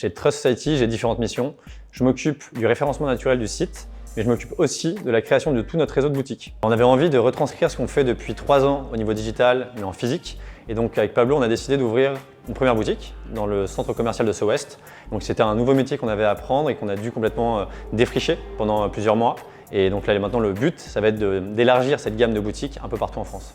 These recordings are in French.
Chez Trust Society, j'ai différentes missions. Je m'occupe du référencement naturel du site, mais je m'occupe aussi de la création de tout notre réseau de boutiques. On avait envie de retranscrire ce qu'on fait depuis 3 ans au niveau digital, mais en physique. Et donc avec Pablo, on a décidé d'ouvrir une première boutique dans le centre commercial de SoWest. Donc c'était un nouveau métier qu'on avait à apprendre et qu'on a dû complètement défricher pendant plusieurs mois. Et donc là maintenant le but, ça va être d'élargir cette gamme de boutiques un peu partout en France.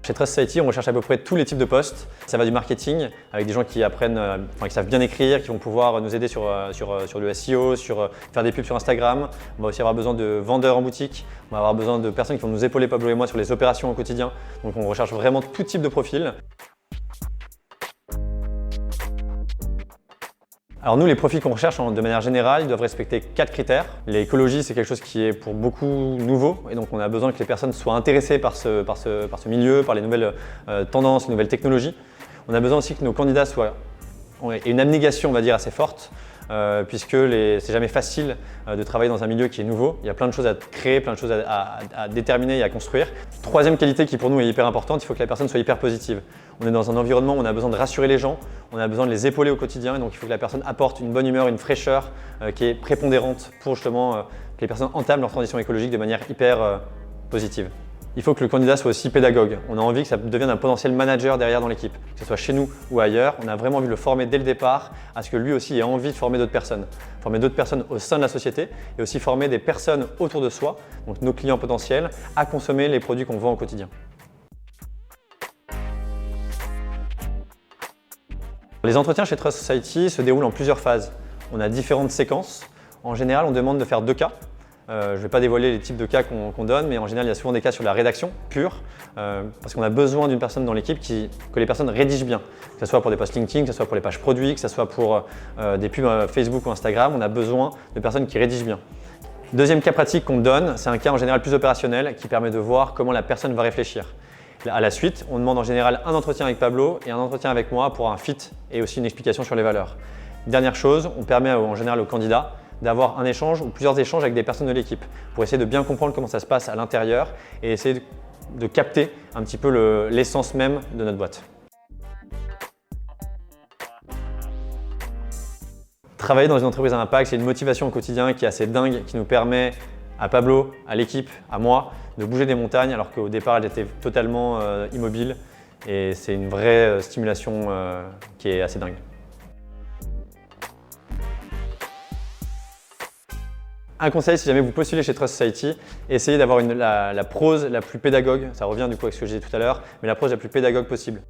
Chez Trust Society, on recherche à peu près tous les types de postes. Ça va du marketing, avec des gens qui apprennent, qui savent bien écrire, qui vont pouvoir nous aider sur le SEO, sur faire des pubs sur Instagram. On va aussi avoir besoin de vendeurs en boutique. On va avoir besoin de personnes qui vont nous épauler, Pablo et moi, sur les opérations au quotidien. Donc on recherche vraiment tout type de profil. Alors nous, les profils qu'on recherche de manière générale, ils doivent respecter 4 critères. L'écologie, c'est quelque chose qui est pour beaucoup nouveau et donc on a besoin que les personnes soient intéressées par ce milieu, par les nouvelles tendances, les nouvelles technologies. On a besoin aussi que nos candidats aient une abnégation, on va dire, assez forte. Puisque c'est jamais facile de travailler dans un milieu qui est nouveau. Il y a plein de choses à créer, plein de choses à déterminer et à construire. Troisième qualité qui pour nous est hyper importante, il faut que la personne soit hyper positive. On est dans un environnement où on a besoin de rassurer les gens, on a besoin de les épauler au quotidien et donc il faut que la personne apporte une bonne humeur, une fraîcheur qui est prépondérante pour justement que les personnes entament leur transition écologique de manière hyper positive. Il faut que le candidat soit aussi pédagogue. On a envie que ça devienne un potentiel manager derrière dans l'équipe, que ce soit chez nous ou ailleurs. On a vraiment envie de le former dès le départ à ce que lui aussi ait envie de former d'autres personnes. Former d'autres personnes au sein de la société et aussi former des personnes autour de soi, donc nos clients potentiels, à consommer les produits qu'on vend au quotidien. Les entretiens chez Trust Society se déroulent en plusieurs phases. On a différentes séquences. En général, on demande de faire 2 cas. Je ne vais pas dévoiler les types de cas qu'on donne, mais en général, il y a souvent des cas sur la rédaction pure, parce qu'on a besoin d'une personne dans l'équipe que les personnes rédigent bien. Que ce soit pour des posts LinkedIn, que ce soit pour les pages produits, que ce soit pour des pubs Facebook ou Instagram, on a besoin de personnes qui rédigent bien. Deuxième cas pratique qu'on donne, c'est un cas en général plus opérationnel qui permet de voir comment la personne va réfléchir. À la suite, on demande en général un entretien avec Pablo et un entretien avec moi pour un fit et aussi une explication sur les valeurs. Dernière chose, on permet en général au candidat d'avoir un échange ou plusieurs échanges avec des personnes de l'équipe pour essayer de bien comprendre comment ça se passe à l'intérieur et essayer de capter un petit peu l'essence même de notre boîte. Travailler dans une entreprise à impact, c'est une motivation au quotidien qui est assez dingue, qui nous permet à Pablo, à l'équipe, à moi, de bouger des montagnes alors qu'au départ, j'étais totalement immobile et c'est une vraie stimulation qui est assez dingue. Un conseil, si jamais vous postulez chez Trust Society, essayez d'avoir la prose la plus pédagogue, ça revient du coup avec ce que j'ai dit tout à l'heure, mais la prose la plus pédagogue possible.